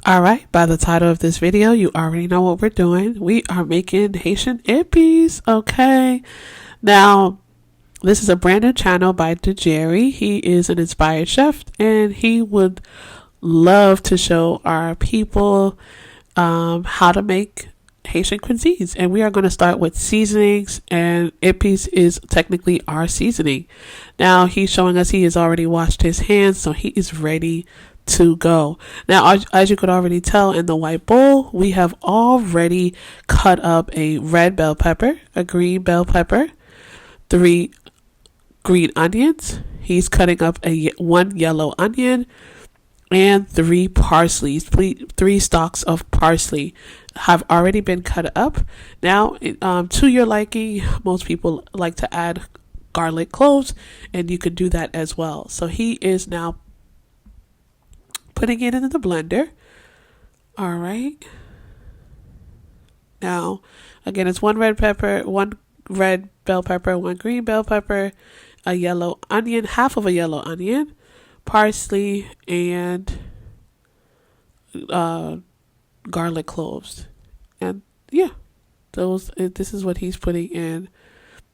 All right, by the title of this video, you already know what we're doing. We are making Haitian Epis, okay? Now, this is a brand new channel by Djerry. He is an inspired chef, and he would love to show our people how to make Haitian cuisines. And we are going to start with seasonings, and Epis is technically our seasoning. Now, he's showing us he has already washed his hands, so he is ready to go. Now, as you could already tell in the white bowl, we have already cut up a red bell pepper, a green bell pepper, 3 green onions. He's cutting up one yellow onion and 3 parsleys. 3 stalks of parsley have already been cut up. Now, to your liking, most people like to add garlic cloves, and you could do that as well. So he is now putting it into the blender. All right. Now, again, it's 1 red pepper, 1 red bell pepper, 1 green bell pepper, a yellow onion, half of a yellow onion, parsley, and garlic cloves. And yeah, this is what he's putting in.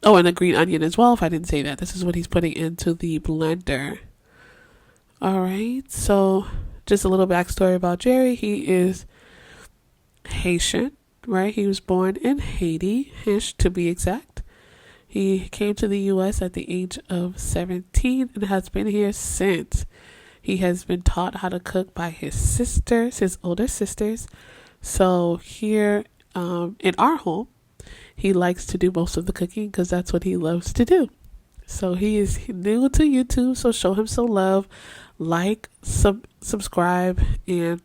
Oh, and a green onion as well, if I didn't say that. This is what he's putting into the blender. All right, so just a little backstory about Djerry. He is Haitian, right? He was born in Haiti, to be exact. He came to the U.S. at the age of 17 and has been here since. He has been taught how to cook by his sisters, his older sisters. So here in our home, he likes to do most of the cooking because that's what he loves to do. So he is new to YouTube, so show him some love. Like, subscribe, and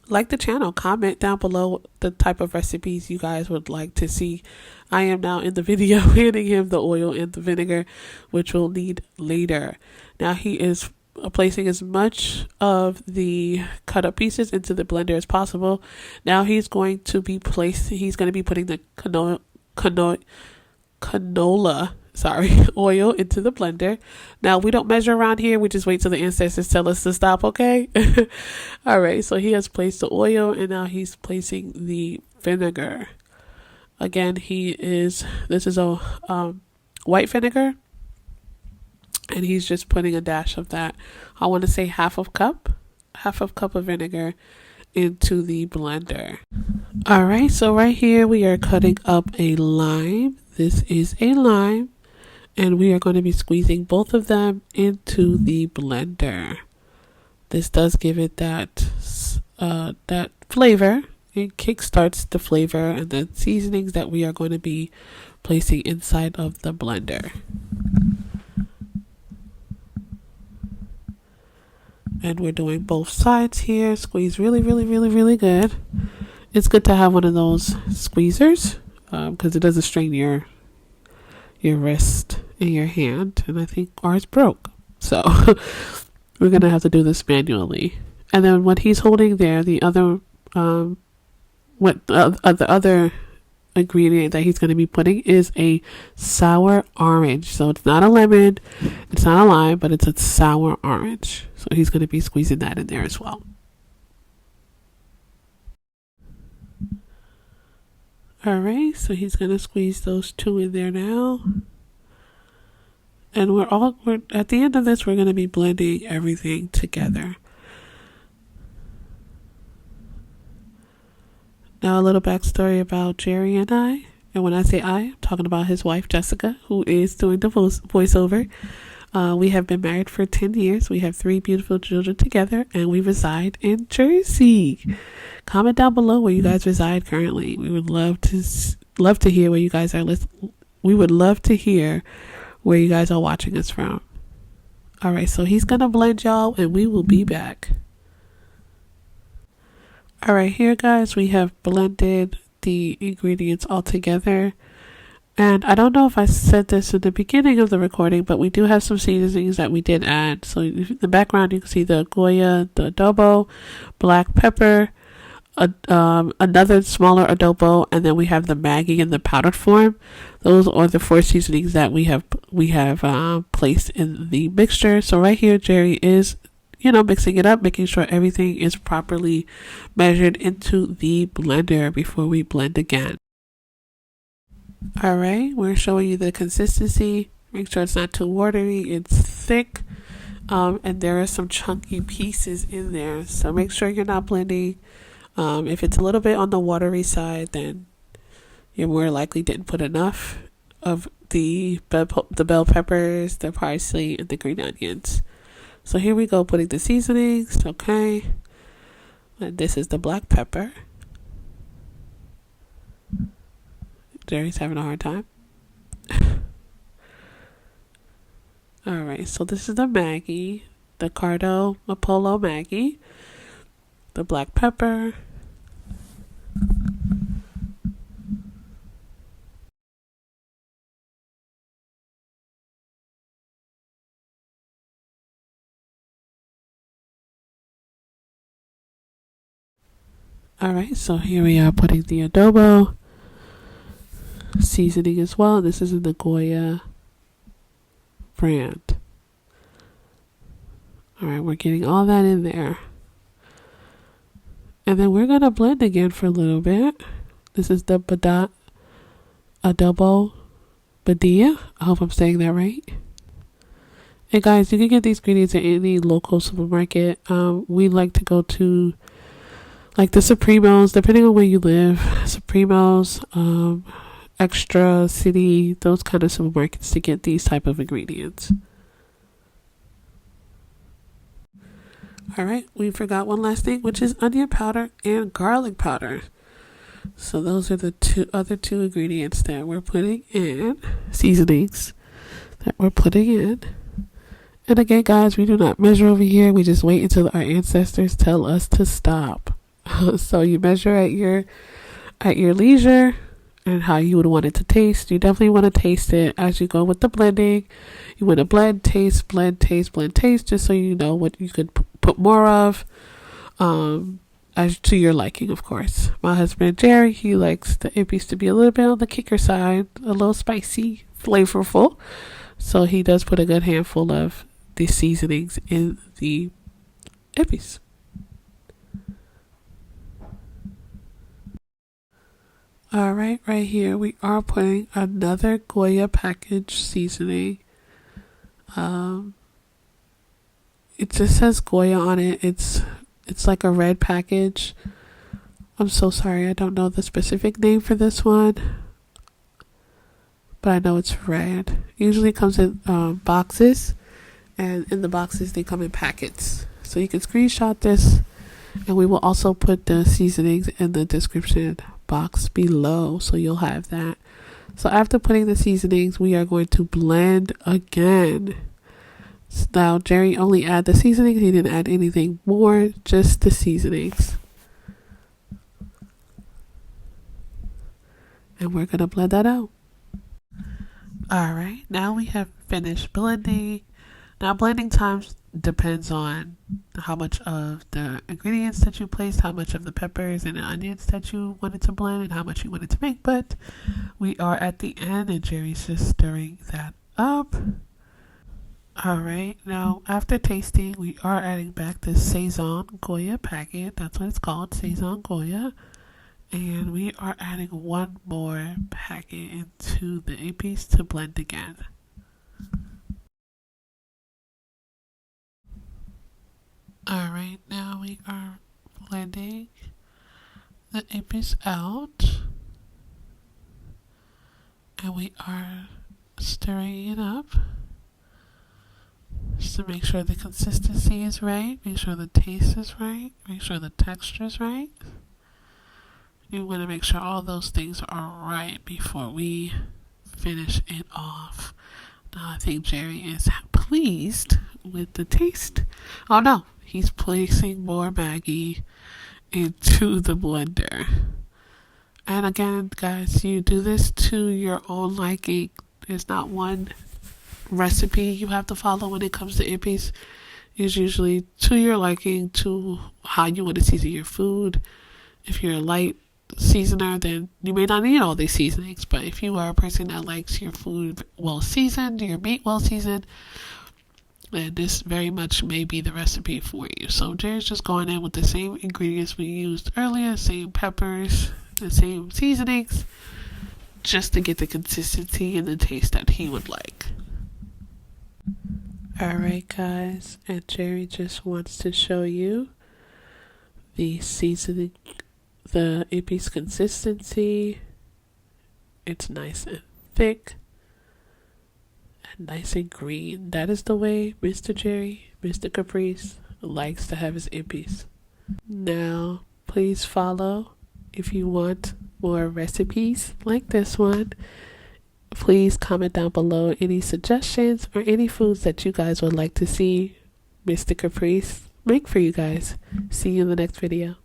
like the channel. Comment down below the type of recipes you guys would like to see. I am now in the video handing him the oil and the vinegar, which we'll need later. Now he is placing as much of the cut up pieces into the blender as possible. Now he's going to be putting the canola oil into the blender. Now, we don't measure around here. We just wait till the ancestors tell us to stop, okay? All right, so he has placed the oil, and now he's placing the vinegar. Again, this is a white vinegar, and he's just putting a dash of that. I want to say half a cup of vinegar into the blender. All right, so right here we are cutting up a lime. This is a lime, and we are going to be squeezing both of them into the blender. This does give it that flavor. It kickstarts the flavor and the seasonings that we are going to be placing inside of the blender. And we're doing both sides here. Squeeze really, really, really, really good. It's good to have one of those squeezers because it doesn't strain your wrist and your hand. And I think ours broke. So we're going to have to do this manually. And then what he's holding there, the other ingredient that he's going to be putting is a sour orange. So it's not a lemon, it's not a lime, but it's a sour orange. So he's going to be squeezing that in there as well. All right, so he's going to squeeze those 2 in there now. And we're at the end of this, we're going to be blending everything together. Now, a little backstory about Djerry and I. And when I say I'm talking about his wife, Jessica, who is doing the voiceover. We have been married for 10 years. We have 3 beautiful children together, and we reside in Jersey. Comment down below where you guys reside currently. We would love to hear where you guys are We would love to hear where you guys are watching us from. All right, so he's going to blend, y'all, and we will be back. All right, here, guys, we have blended the ingredients all together. And I don't know if I said this in the beginning of the recording, but we do have some seasonings that we did add. So in the background, you can see the Goya, the adobo, black pepper, another smaller adobo, and then we have the Maggi in the powdered form. Those are the 4 seasonings that we have placed in the mixture. So right here, Djerry is mixing it up, making sure everything is properly measured into the blender before we blend again. All right, we're showing you the consistency. Make sure it's not too watery, it's thick. And there are some chunky pieces in there, so make sure you're not blending. If it's a little bit on the watery side, then you more likely didn't put enough of the bell peppers, the parsley, and the green onions. So here we go, putting the seasonings. Okay, and this is the black pepper. Djerry's having a hard time. Alright, so this is the Maggi, the Cardo Apollo Maggi, the black pepper, alright, so here we are putting the adobo seasoning as well. This is in the Goya brand. Alright, we're getting all that in there. And then we're going to blend again for a little bit. This is the adobo badia. I hope I'm saying that right. And guys, you can get these ingredients at any local supermarket. We like to go to like the Supremos, depending on where you live. Supremos, Extra City, those kind of supermarkets to get these type of ingredients. Alright, we forgot one last thing, which is onion powder and garlic powder. So those are the other two ingredients that we're putting in, seasonings that we're putting in. And again, guys, we do not measure over here. We just wait until our ancestors tell us to stop. So you measure at your leisure and how you would want it to taste. You definitely want to taste it as you go with the blending. You want to blend, taste, just so you know what you could put more of, as to your liking, of course. My husband Djerry, he likes the Epis to be a little bit on the kicker side, a little spicy, flavorful. So he does put a good handful of the seasonings in the Epis. Alright, right here we are putting another Goya package seasoning. It just says Goya on it. It's like a red package. I'm so sorry, I don't know the specific name for this one, but I know it's red. It usually comes in boxes, and in the boxes they come in packets. So you can screenshot this, and we will also put the seasonings in the description box below, so you'll have that. So after putting the seasonings, we are going to blend again. Now Djerry only add the seasonings, he didn't add anything more, just the seasonings. And we're gonna blend that out. Alright, now we have finished blending. Now blending time depends on how much of the ingredients that you placed, how much of the peppers and the onions that you wanted to blend, and how much you wanted to make. But we are at the end and Djerry's just stirring that up. Alright, now after tasting, we are adding back the Saison Goya packet. That's what it's called, Saison Goya. And we are adding one more packet into the Epis to blend again. Alright, now we are blending the Epis out. And we are stirring it up. Just to make sure the consistency is right, make sure the taste is right, make sure the texture is right. You want to make sure all those things are right before we finish it off. Now I think Djerry is pleased with the taste. Oh no, he's placing more Maggi into the blender. And again, guys, you do this to your own liking. There's not one recipe you have to follow when it comes to Epis. It's usually to your liking, to how you want to season your food. If you're a light seasoner, then you may not need all these seasonings, but if you are a person that likes your food well seasoned, your meat well seasoned, And this very much may be the recipe for you. So Djerry's just going in with the same ingredients we used earlier, same peppers, the same seasonings, just to get the consistency and the taste that he would like. Alright guys, and Djerry just wants to show you the seasoning, the Epis consistency. It's nice and thick and nice and green. That is the way Mr. Djerry, Mr. Caprice, likes to have his Epis. Now, please follow if you want more recipes like this one. Please comment down below any suggestions or any foods that you guys would like to see Mr. Caprice make for you guys. See you in the next video.